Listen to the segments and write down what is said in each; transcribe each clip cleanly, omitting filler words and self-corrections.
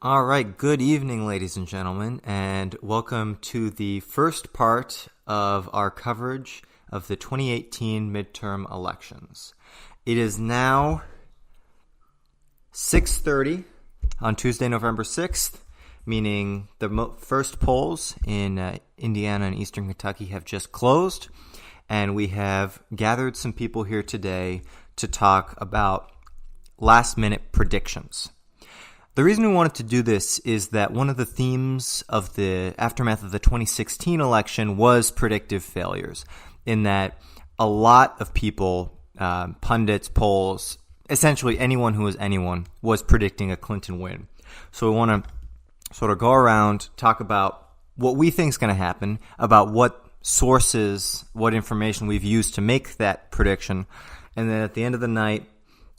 All right, good evening, ladies and gentlemen, and welcome to the first part of our coverage of the 2018 midterm elections. It is now 6:30 on Tuesday, November 6th, meaning the first polls in Indiana and Eastern Kentucky have just closed, and we have gathered some people here today to talk about last-minute predictions. The reason we wanted to do this is that one of the themes of the aftermath of the 2016 election was predictive failures, in that a lot of people, pundits, polls, essentially anyone who was anyone, was predicting a Clinton win. So we want to sort of go around, talk about what we think is going to happen, about what sources, what information we've used to make that prediction, and then at the end of the night,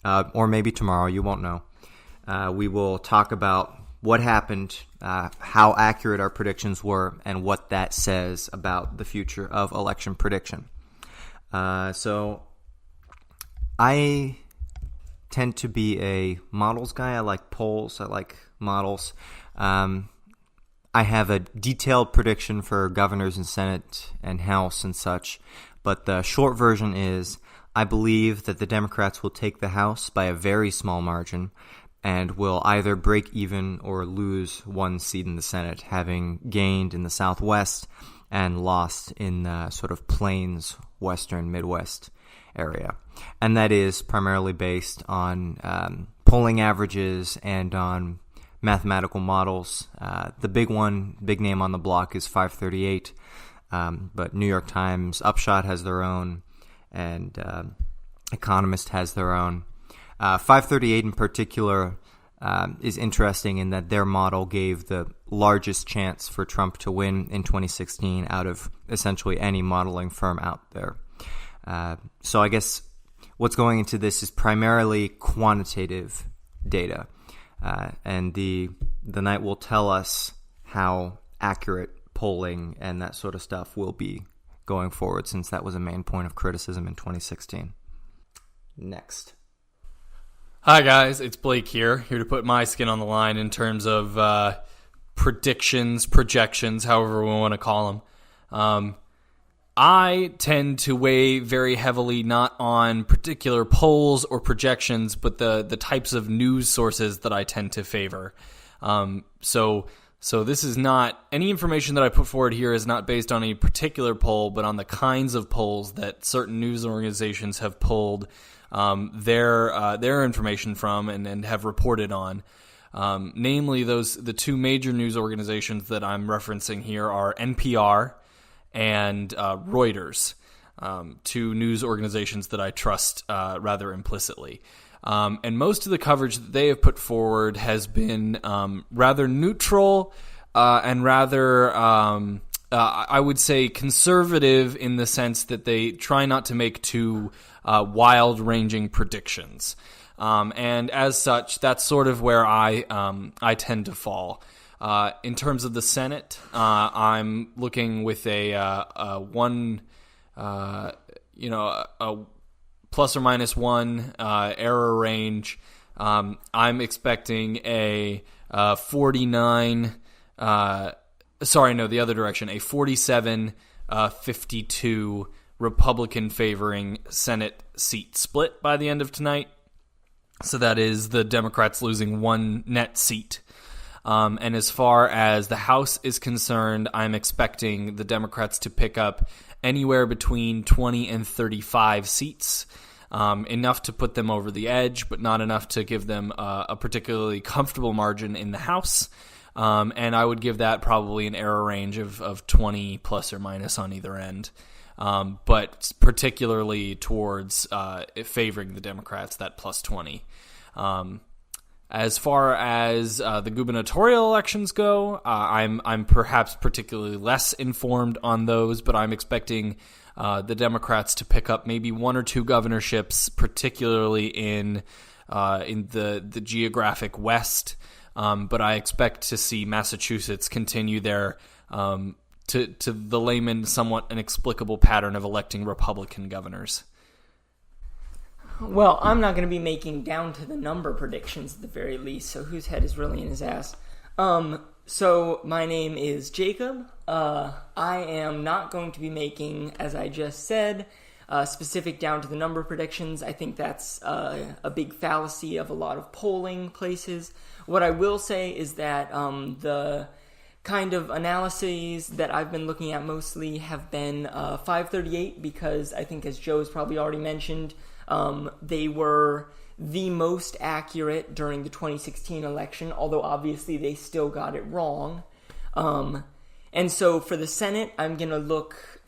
or maybe tomorrow, you won't know, we will talk about what happened, how accurate our predictions were, and what that says about the future of election prediction. So I tend to be a models guy. I like polls. I like models. I have a detailed prediction for governors and Senate and House and such, but the short version is I believe that the Democrats will take the House by a very small margin and will either break even or lose one seat in the Senate, having gained in the Southwest and lost in the sort of Plains, Western, Midwest area. And that is primarily based on polling averages and on mathematical models. The big name on the block is 538, but New York Times, Upshot has their own, and Economist has their own. 538 in particular is interesting in that their model gave the largest chance for Trump to win in 2016 out of essentially any modeling firm out there. So I guess what's going into this is primarily quantitative data, and the night will tell us how accurate polling and that sort of stuff will be going forward, since that was a main point of criticism in 2016. Next. Hi guys, it's Blake here to put my skin on the line in terms of predictions, projections, however we want to call them. I tend to weigh very heavily not on particular polls or projections, but the types of news sources that I tend to favor. So this is not, any information that I put forward here is not based on any particular poll, but on the kinds of polls that certain news organizations have pulled their information from and have reported on. Namely, the two major news organizations that I'm referencing here are NPR and Reuters, two news organizations that I trust rather implicitly. And most of the coverage that they have put forward has been rather neutral and rather, I would say, conservative in the sense that they try not to make too wild-ranging predictions. And as such, that's sort of where I tend to fall. In terms of the Senate, I'm looking with a plus or minus one error range. I'm expecting a 49. The other direction. A 47-52 Republican favoring Senate seat split by the end of tonight. So that is the Democrats losing one net seat. And as far as the House is concerned, I'm expecting the Democrats to pick up anywhere between 20 and 35 seats. Enough to put them over the edge, but not enough to give them a particularly comfortable margin in the House. And I would give that probably an error range of 20 plus or minus on either end. But particularly towards favoring the Democrats, that plus 20. As far as the gubernatorial elections go, I'm perhaps particularly less informed on those, but I'm expecting the Democrats to pick up maybe one or two governorships, particularly in the geographic West. But I expect to see Massachusetts continue their to the layman somewhat inexplicable pattern of electing Republican governors. Well, I'm not going to be making down-to-the-number predictions at the very least, so whose head is really in his ass. So my name is Jacob. I am not going to be making, as I just said, specific down to the number predictions. I think that's a big fallacy of a lot of polling places. What I will say is that the kind of analyses that I've been looking at mostly have been 538, because I think, as Joe's probably already mentioned, they were the most accurate during the 2016 election, although obviously they still got it wrong. And so for the Senate, I'm going to look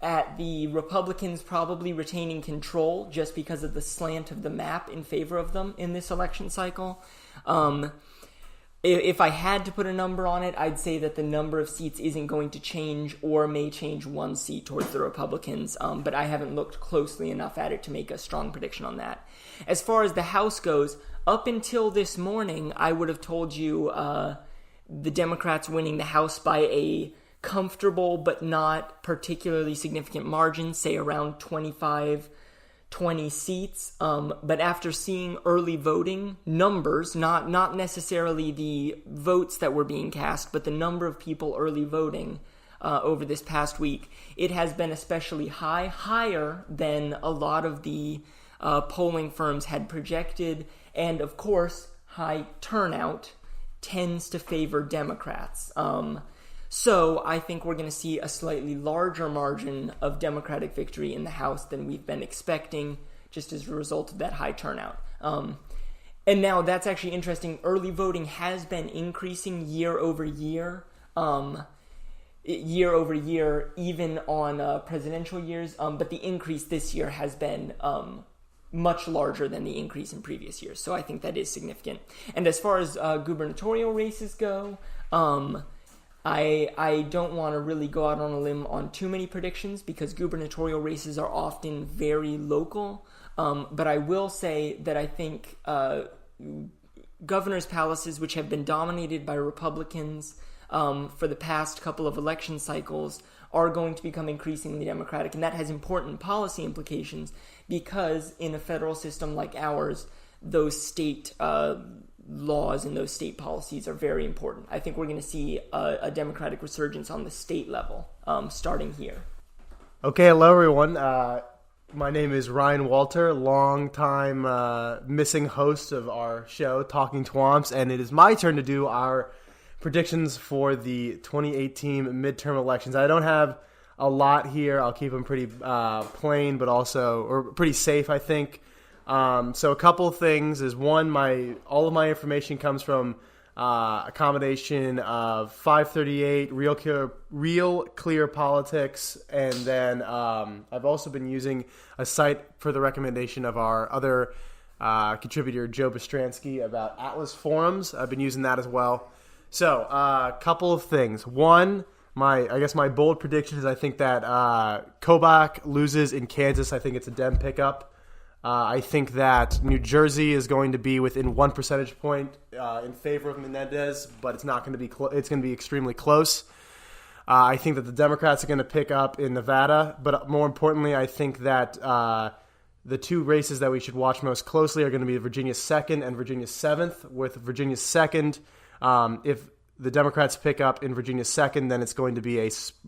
at the Republicans probably retaining control just because of the slant of the map in favor of them in this election cycle. If I had to put a number on it, I'd say that the number of seats isn't going to change, or may change one seat towards the Republicans, but I haven't looked closely enough at it to make a strong prediction on that. As far as the House goes, up until this morning, I would have told you the Democrats winning the House by a comfortable but not particularly significant margin, say around 20 seats, but after seeing early voting numbers, not necessarily the votes that were being cast, but the number of people early voting over this past week, it has been especially higher than a lot of the polling firms had projected, and of course, high turnout tends to favor Democrats. So I think we're going to see a slightly larger margin of Democratic victory in the House than we've been expecting, just as a result of that high turnout. And now that's actually interesting. Early voting has been increasing year over year, even on presidential years. But the increase this year has been much larger than the increase in previous years. So I think that is significant. And as far as gubernatorial races go, I don't want to really go out on a limb on too many predictions, because gubernatorial races are often very local. But I will say that I think governor's palaces, which have been dominated by Republicans for the past couple of election cycles, are going to become increasingly Democratic. And that has important policy implications, because in a federal system like ours, those state laws and those state policies are very important. I think we're going to see a Democratic resurgence on the state level starting here. Okay, hello everyone. My name is Ryan Walter, longtime missing host of our show, Talking TWAMPs, and it is my turn to do our predictions for the 2018 midterm elections. I don't have a lot here. I'll keep them pretty plain, but also pretty safe, I think. So a couple of things is, one, all of my information comes from a combination of 538, Real Clear Politics, and then I've also been using a site for the recommendation of our other contributor, Joe Bistransky, about Atlas Forums. I've been using that as well. So a couple of things. One, my bold prediction is I think that Kobach loses in Kansas. I think it's a Dem pickup. I think that New Jersey is going to be within 1 percentage point in favor of Menendez, but it's not going to be. It's going to be extremely close. I think that the Democrats are going to pick up in Nevada, but more importantly, I think that the two races that we should watch most closely are going to be Virginia 2nd and Virginia 7th. With Virginia 2nd, if the Democrats pick up in Virginia 2nd, then it's going to be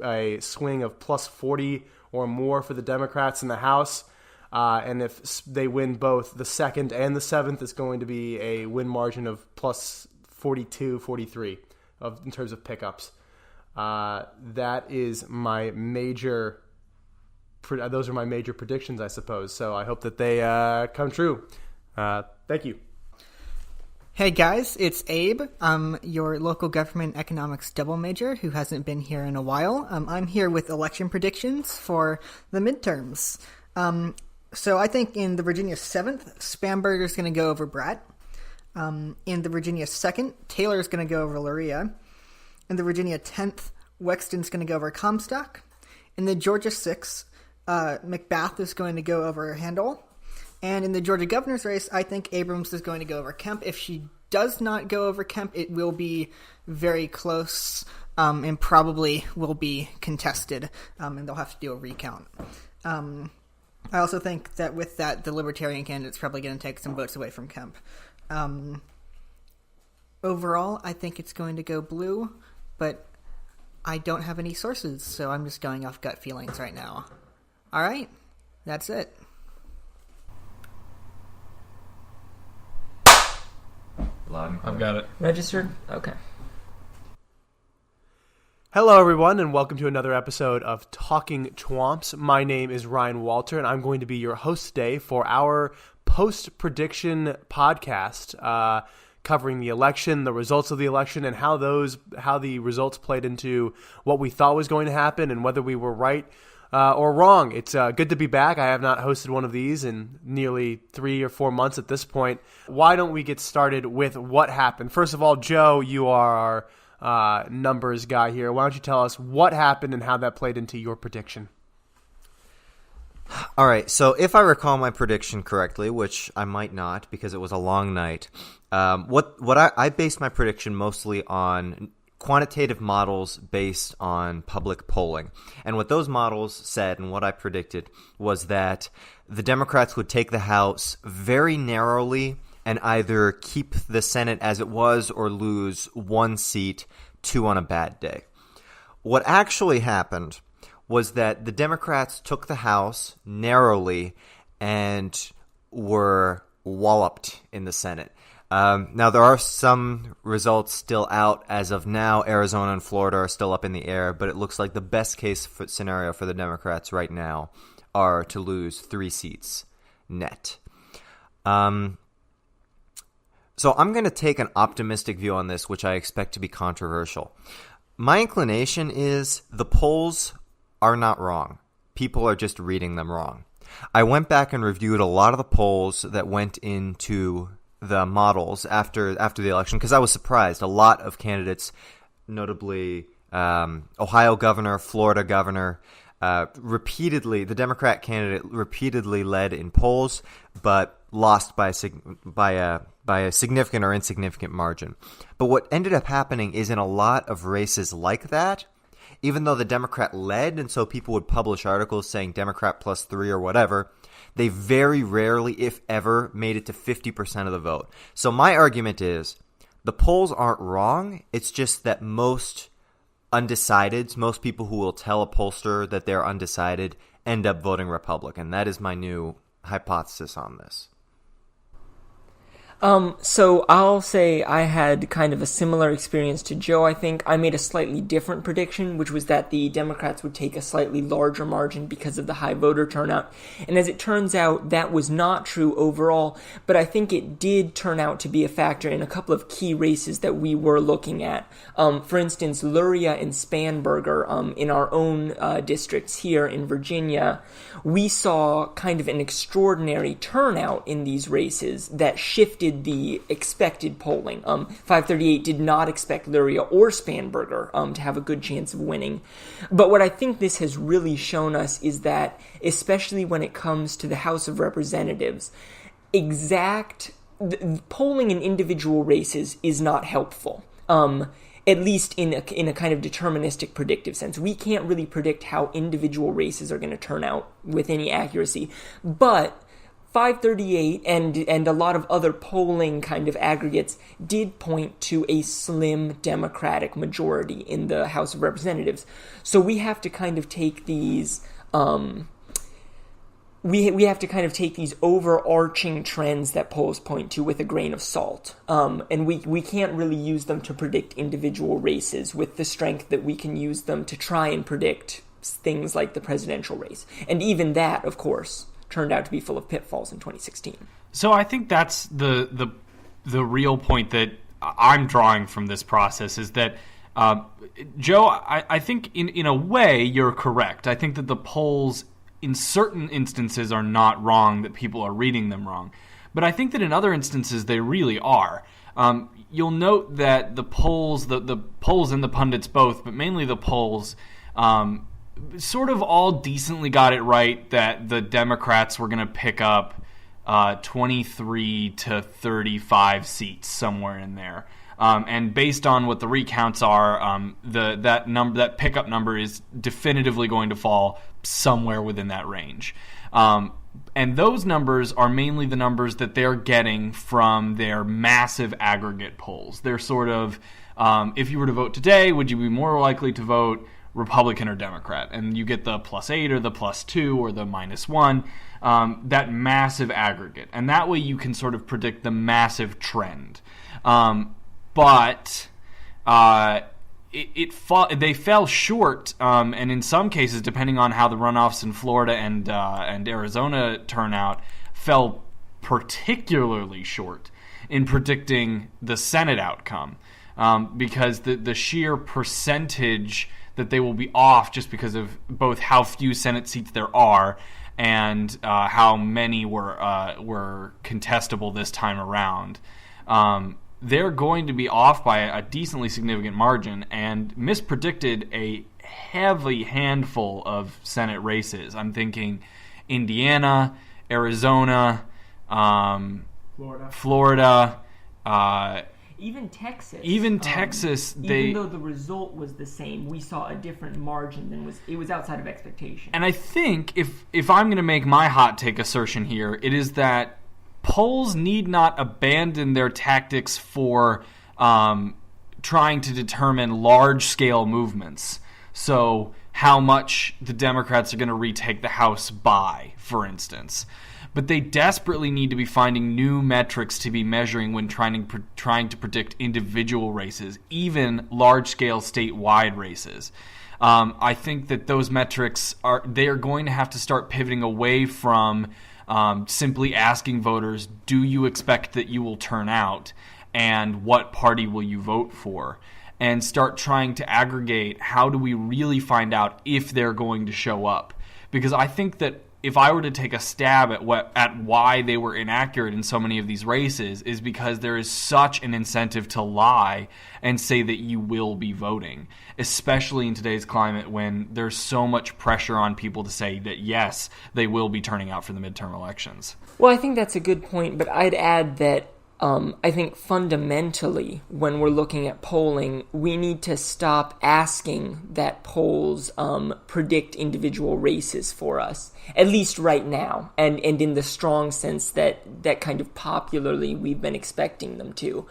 a swing of plus 40 or more for the Democrats in the House. And if they win both the 2nd and the 7th, it's going to be a win margin of plus 42, 43 in terms of pickups. That is my major. Those are my major predictions, I suppose. So I hope that they come true. Thank you. Hey guys, it's Abe. I'm your local government economics double major who hasn't been here in a while. I'm here with election predictions for the midterms. So I think in the Virginia 7th, Spamberger's going to go over Bratt. In the Virginia 2nd, Taylor's going to go over Luria. In the Virginia 10th, Wexton's going to go over Comstock. In the Georgia 6th, McBath is going to go over Handel. And in the Georgia governor's race, I think Abrams is going to go over Kemp. If she does not go over Kemp, it will be very close and probably will be contested, and they'll have to do a recount. I also think that with that, the Libertarian candidate's probably going to take some votes away from Kemp. Overall, I think it's going to go blue, but I don't have any sources, so I'm just going off gut feelings right now. All right, that's it. I've got it. Registered? Okay. Hello, everyone, and welcome to another episode of Talking TWAMPs. My name is Ryan Walter, and I'm going to be your host today for our post-prediction podcast covering the election, the results of the election, and how the results played into what we thought was going to happen and whether we were right or wrong. It's good to be back. I have not hosted one of these in nearly 3 or 4 months at this point. Why don't we get started with what happened? First of all, Joe, you are our numbers guy here. Why don't you tell us what happened and how that played into your prediction? All right, so if I recall my prediction correctly, which I might not because it was a long night, I based my prediction mostly on quantitative models based on public polling. And what those models said and what I predicted was that the Democrats would take the House very narrowly and either keep the Senate as it was or lose 1 seat, 2 on a bad day. What actually happened was that the Democrats took the House narrowly and were walloped in the Senate. Now, there are some results still out as of now. Arizona and Florida are still up in the air, but it looks like the best case scenario for the Democrats right now are to lose 3 seats net. So I'm going to take an optimistic view on this, which I expect to be controversial. My inclination is the polls are not wrong. People are just reading them wrong. I went back and reviewed a lot of the polls that went into the models after the election because I was surprised. A lot of candidates, notably Ohio governor, Florida governor, the Democrat candidate repeatedly led in polls, but lost by a significant or insignificant margin. But what ended up happening is in a lot of races like that, even though the Democrat led, and so people would publish articles saying Democrat plus 3 or whatever, they very rarely, if ever, made it to 50% of the vote. So my argument is the polls aren't wrong. It's just that most undecideds, most people who will tell a pollster that they're undecided, end up voting Republican. That is my new hypothesis on this. So I'll say I had kind of a similar experience to Joe. I think I made a slightly different prediction, which was that the Democrats would take a slightly larger margin because of the high voter turnout. And as it turns out, that was not true overall, but I think it did turn out to be a factor in a couple of key races that we were looking at. For instance, Luria and Spanberger, in our own districts here in Virginia, we saw kind of an extraordinary turnout in these races that shifted the expected polling. 538 did not expect Luria or Spanberger to have a good chance of winning. But what I think this has really shown us is that, especially when it comes to the House of Representatives, polling in individual races is not helpful. At least in a kind of deterministic predictive sense. We can't really predict how individual races are going to turn out with any accuracy. But 538 and a lot of other polling kind of aggregates did point to a slim Democratic majority in the House of Representatives. So we have to kind of take these we have to kind of take these overarching trends that polls point to with a grain of salt. And we can't really use them to predict individual races with the strength that we can use them to try and predict things like the presidential race. And even that, of course, turned out to be full of pitfalls in 2016. So I think that's the real point that I'm drawing from this process is that, Joe, I think in a way you're correct. I think that the polls in certain instances are not wrong, that people are reading them wrong. But I think that in other instances they really are. You'll note that the polls and the pundits both, but mainly the polls, sort of all decently got it right that the Democrats were going to pick up 23 to 35 seats, somewhere in there. And based on what the recounts are, that pickup number is definitively going to fall somewhere within that range. And those numbers are mainly the numbers that they're getting from their massive aggregate polls. They're sort of, if you were to vote today, would you be more likely to vote Republican or Democrat? And you get the +8 or the +2 or the -1, that massive aggregate. And that way you can sort of predict the massive trend. But they fell short, and in some cases, depending on how the runoffs in Florida and Arizona turn out, fell particularly short in predicting the Senate outcome, because the sheer percentage that they will be off just because of both how few Senate seats there are and how many were contestable this time around. They're going to be off by a decently significant margin and mispredicted a heavy handful of Senate races. I'm thinking Indiana, Arizona, Florida, even Texas. Texas. Even though the result was the same, we saw a different margin than was outside of expectation. And I think if I'm going to make my hot take assertion here, it is that polls need not abandon their tactics for trying to determine large-scale movements. So how much the Democrats are going to retake the House by, for instance. But they desperately need to be finding new metrics to be measuring when trying to predict individual races, even large-scale statewide races. I think that those metrics are going to have to start pivoting away from simply asking voters, do you expect that you will turn out, and what party will you vote for, and start trying to aggregate how do we really find out if they're going to show up. Because I think that if I were to take a stab at why they were inaccurate in so many of these races, is because there is such an incentive to lie and say that you will be voting, especially in today's climate when there's so much pressure on people to say that, yes, they will be turning out for the midterm elections. Well, I think that's a good point, but I'd add that I think fundamentally, when we're looking at polling, we need to stop asking that polls predict individual races for us, at least right now, and in the strong sense that kind of popularly we've been expecting them to.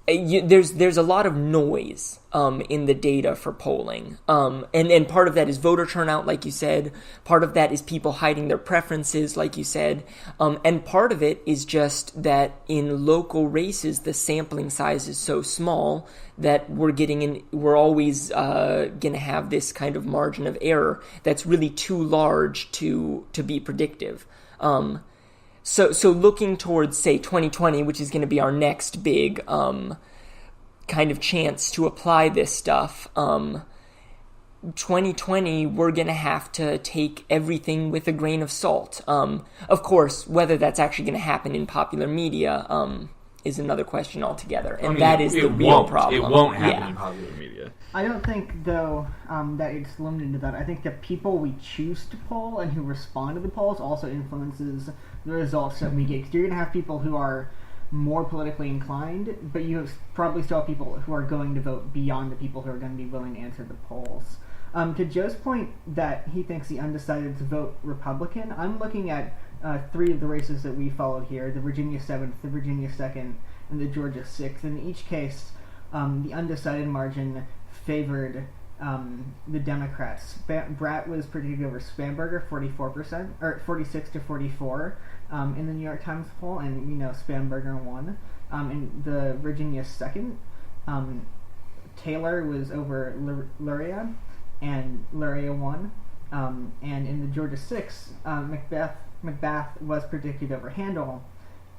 There's a lot of noise in the data for polling, and part of that is voter turnout, like you said. Part of that is people hiding their preferences, like you said, and part of it is just that in local races the sampling size is so small that we're always going to have this kind of margin of error that's really too large to be predictive. So looking towards, say, 2020, which is going to be our next big kind of chance to apply this stuff, 2020, we're going to have to take everything with a grain of salt. Of course, whether that's actually going to happen in popular media is another question altogether, and that is the real problem. It won't happen in popular media. I don't think, though, that it's limited to that. I think the people we choose to poll and who respond to the polls also influences the results that we get. Because you're going to have people who are more politically inclined, but you probably still have people who are going to vote beyond the people who are going to be willing to answer the polls. To Joe's point that he thinks the undecideds vote Republican, I'm looking at 3 of the races that we followed here, the Virginia 7th, the Virginia 2nd, and the Georgia 6th. In each case, the undecided margin favored the Democrats. Bratt was predicted over Spamberger, 44%, or 46 to 44 in the New York Times poll, and we know Spamberger won. In the Virginia 2nd, Taylor was over Luria, and Luria won. And in the Georgia 6th, McBath was predicted over Handel,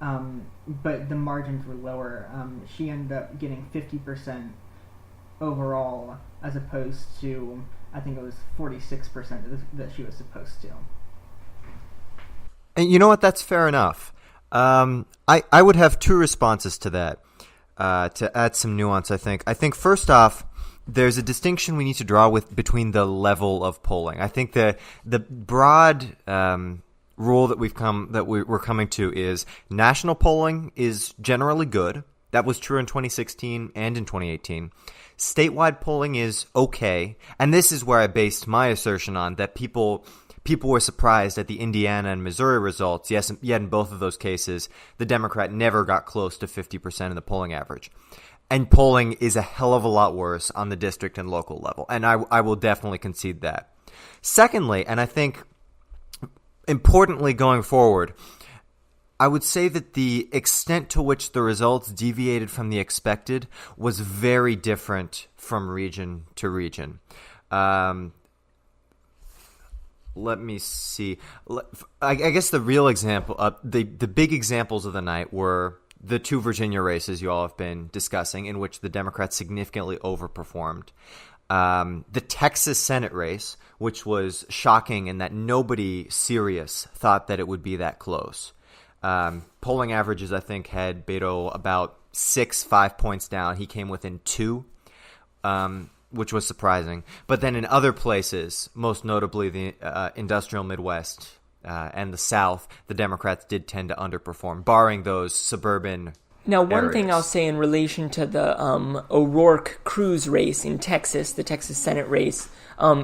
but the margins were lower. She ended up getting 50% overall, as opposed to, I think it was 46% that she was supposed to. And you know what? That's fair enough. I would have 2 responses to that, to add some nuance, I think. I think, first off, there's a distinction we need to draw between the level of polling. I think the broad rule that we're coming to is national polling is generally good, That was true in 2016 and in 2018. Statewide polling is okay, and this is where I based my assertion on, that people were surprised at the Indiana and Missouri results. Yes, yet in both of those cases, the Democrat never got close to 50% of the polling average. And polling is a hell of a lot worse on the district and local level, and I will definitely concede that. Secondly, and I think importantly going forward, I would say that the extent to which the results deviated from the expected was very different from region to region. Let me see. I guess the real example, the big examples of the night were the two Virginia races you all have been discussing, in which the Democrats significantly overperformed. The Texas Senate race, which was shocking in that nobody serious thought that it would be that close. Polling averages, I think, had Beto about 5 points down. He came within 2, which was surprising. But then in other places, most notably the industrial Midwest and the South, the Democrats did tend to underperform, barring those suburban Now, one areas. thing I'll say in relation to the O'Rourke-Cruz race in Texas, the Texas Senate race,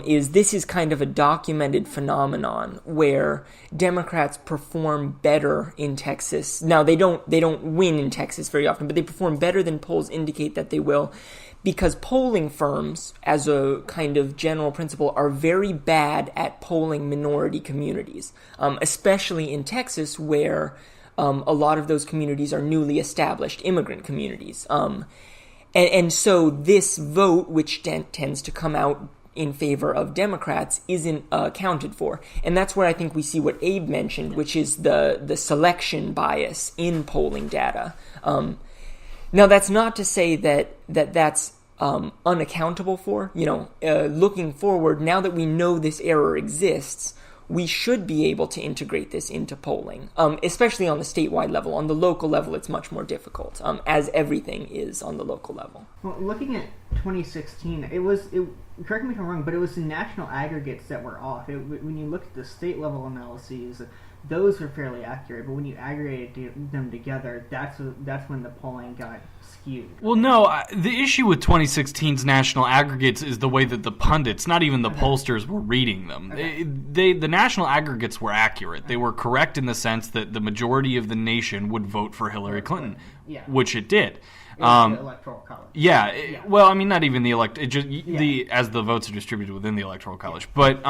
is this is kind of a documented phenomenon where Democrats perform better in Texas. Now, they don't win in Texas very often, but they perform better than polls indicate that they will, because polling firms, as a kind of general principle, are very bad at polling minority communities, especially in Texas, where a lot of those communities are newly established immigrant communities. And so this vote, which tends to come out in favor of Democrats, isn't accounted for. And that's where I think we see what Abe mentioned, which is the selection bias in polling data. Now, that's not to say that's unaccountable for. Looking forward, now that we know this error exists, we should be able to integrate this into polling, especially on the statewide level. On the local level, it's much more difficult, as everything is on the local level. Well, looking at 2016, correct me if I'm wrong, but it was the national aggregates that were off. When you look at the state level analyses, those were fairly accurate, but when you aggregated them together, that's when the polling got skewed. Well, no, the issue with 2016's national aggregates is the way that the pundits, not even the pollsters, were reading them. The national aggregates were accurate. They were correct in the sense that the majority of the nation would vote for Hillary Clinton, which it did. The electoral college. Yeah. Well, I mean, not even the as the votes are distributed within the electoral college, but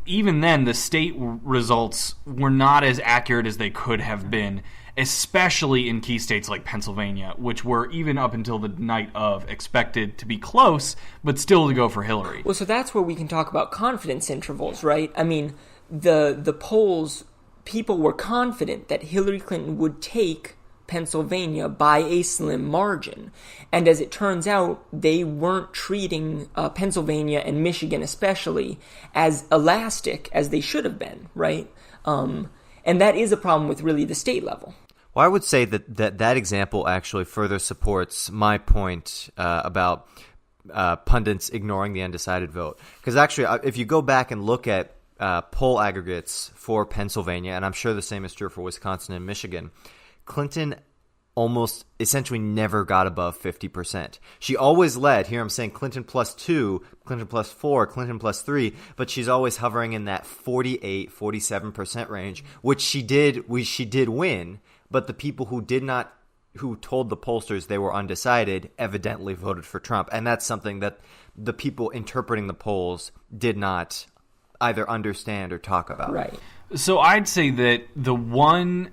even then, the state results were not as accurate as they could have been, especially in key states like Pennsylvania, which were, even up until the night of, expected to be close, but still to go for Hillary. Well, so that's where we can talk about confidence intervals, right? I mean, the polls, people were confident that Hillary Clinton would take Pennsylvania by a slim margin. And as it turns out, they weren't treating Pennsylvania and Michigan especially as elastic as they should have been, right? And that is a problem with really the state level. Well, I would say that example actually further supports my point about pundits ignoring the undecided vote. Because actually, if you go back and look at poll aggregates for Pennsylvania, and I'm sure the same is true for Wisconsin and Michigan, Clinton almost essentially never got above 50%. She always led. Here I'm saying Clinton +2, Clinton +4, Clinton +3, but she's always hovering in that 48, 47% range, which she did win, but the people who told the pollsters they were undecided evidently voted for Trump. And that's something that the people interpreting the polls did not either understand or talk about. Right. So I'd say that the one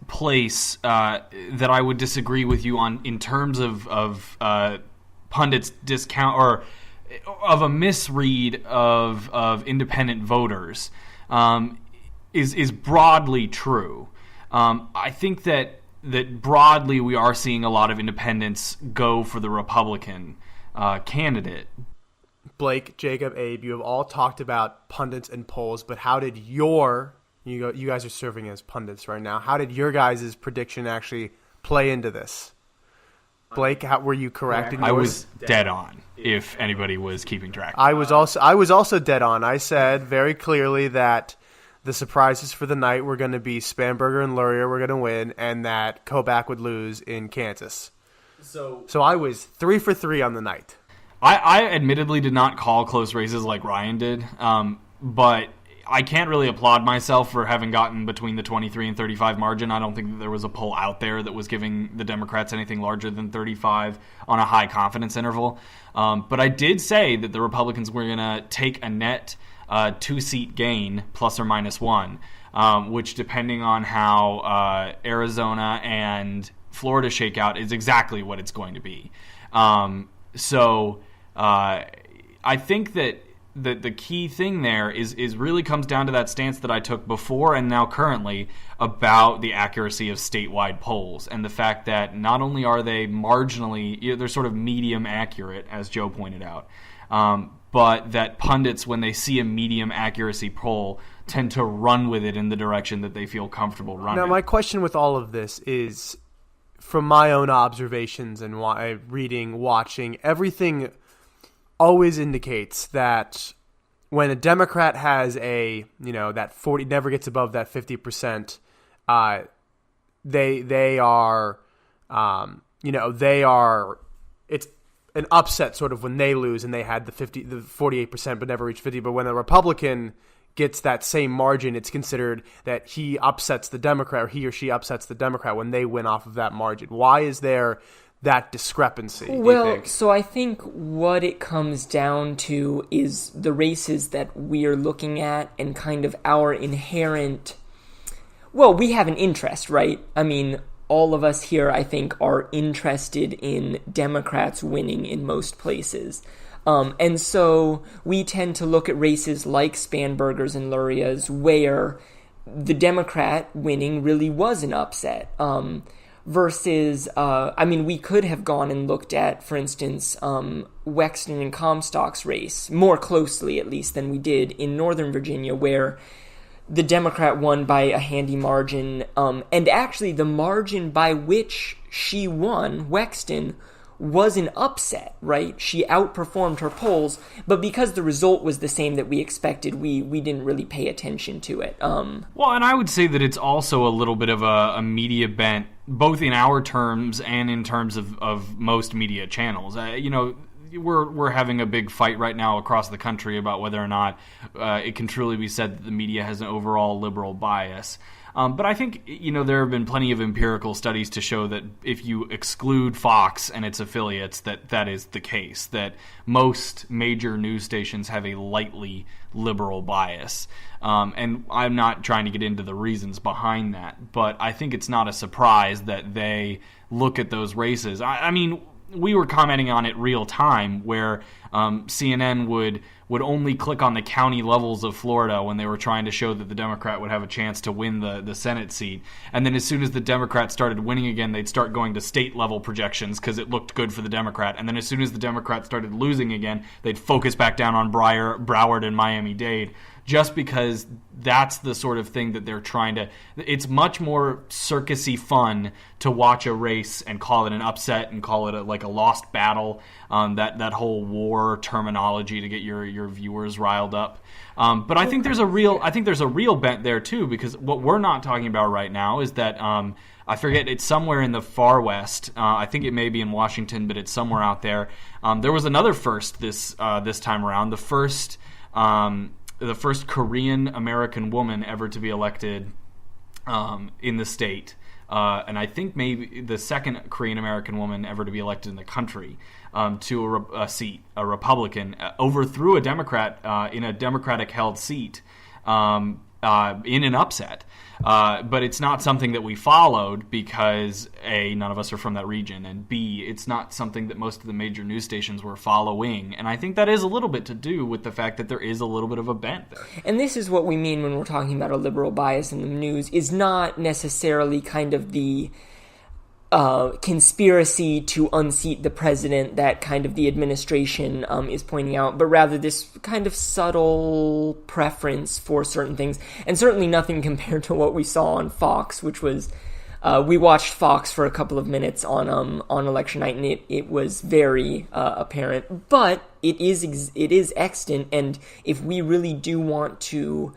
place that I would disagree with you on in terms of pundits discount or of a misread of independent voters is broadly true. I think that broadly we are seeing a lot of independents go for the Republican candidate. Blake, Jacob, Abe, you have all talked about pundits and polls, but how did you guys are serving as pundits right now. How did your guys' prediction actually play into this? Blake, were you correct in yours? I was dead on, if anybody was keeping track. I was also dead on. I said very clearly that the surprises for the night were going to be Spanberger and Luria were going to win, and that Kobach would lose in Kansas. So I was 3 for 3 on the night. I admittedly did not call close races like Ryan did, but I can't really applaud myself for having gotten between the 23 and 35 margin. I don't think that there was a poll out there that was giving the Democrats anything larger than 35 on a high confidence interval. But I did say that the Republicans were going to take a net 2-seat gain, plus or minus 1, which, depending on how Arizona and Florida shake out, is exactly what it's going to be. I think that the key thing there is really comes down to that stance that I took before and now currently about the accuracy of statewide polls, and the fact that not only are they marginally, they're sort of medium accurate, as Joe pointed out, but that pundits, when they see a medium accuracy poll, tend to run with it in the direction that they feel comfortable running. Now, my question with all of this is, from my own observations and reading, watching, everything always indicates that when a Democrat has that 40, never gets above that 50%, they are it's an upset sort of when they lose and they had the 48% but never reached 50. But when a Republican gets that same margin, it's considered that he upsets the Democrat, or he or she upsets the Democrat when they win off of that margin. Why is there that discrepancy? Well, so I think what it comes down to is the races that we're looking at and kind of our inherent... Well, we have an interest, right? I mean, all of us here, I think, are interested in Democrats winning in most places. And so we tend to look at races like Spanberger's and Luria's where the Democrat winning really was an upset. Versus, we could have gone and looked at, for instance, Wexton and Comstock's race more closely, at least, than we did in Northern Virginia, where the Democrat won by a handy margin, and actually the margin by which she won, Wexton, was an upset, right? She outperformed her polls, but because the result was the same that we expected, we didn't really pay attention to it. Well, and I would say that it's also a little bit of a media bent, both in our terms and in terms of most media channels. We're having a big fight right now across the country about whether or not it can truly be said that the media has an overall liberal bias. But I think, there have been plenty of empirical studies to show that if you exclude Fox and its affiliates, that is the case, that most major news stations have a lightly liberal bias. And I'm not trying to get into the reasons behind that, but I think it's not a surprise that they look at those races. I mean, we were commenting on it real time where CNN would only click on the county levels of Florida when they were trying to show that the Democrat would have a chance to win the Senate seat. And then as soon as the Democrat started winning again, they'd start going to state level projections because it looked good for the Democrat. And then as soon as the Democrat started losing again, they'd focus back down on Broward and Miami-Dade, just because that's the sort of thing that they're trying to... It's much more circusy fun to watch a race and call it an upset and call it a lost battle, that whole war terminology to get your viewers riled up. But I think there's a real bent there too, because what we're not talking about right now is that I forget, it's somewhere in the far west. I think it may be in Washington, but it's somewhere out there. There was another first this time around. The first Korean American woman ever to be elected in the state, and I think maybe the second Korean American woman ever to be elected in the country to a seat. A Republican overthrew a Democrat in a Democratic held seat in an upset. But it's not something that we followed because A, none of us are from that region, and B, it's not something that most of the major news stations were following. And I think that is a little bit to do with the fact that there is a little bit of a bent there. And this is what we mean when we're talking about a liberal bias in the news, is not necessarily kind of the conspiracy to unseat the president that kind of the administration is pointing out, but rather this kind of subtle preference for certain things, and certainly nothing compared to what we saw on Fox, which was we watched Fox for a couple of minutes on election night, and it was very apparent, but it is extant, and if we really do want to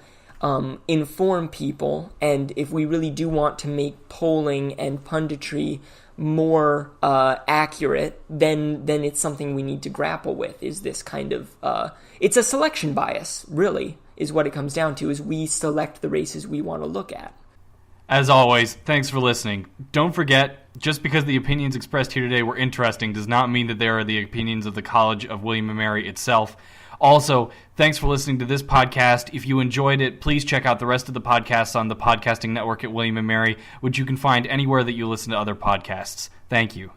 inform people, and if we really do want to make polling and punditry more accurate, then it's something we need to grapple with. Is this kind of it's a selection bias, really, is what it comes down to. Is we select the races we want to look at. As always, thanks for listening. Don't forget, just because the opinions expressed here today were interesting does not mean that they are the opinions of the College of William & Mary itself. Also, thanks for listening to this podcast. If you enjoyed it, please check out the rest of the podcasts on the podcasting network at William & Mary, which you can find anywhere that you listen to other podcasts. Thank you.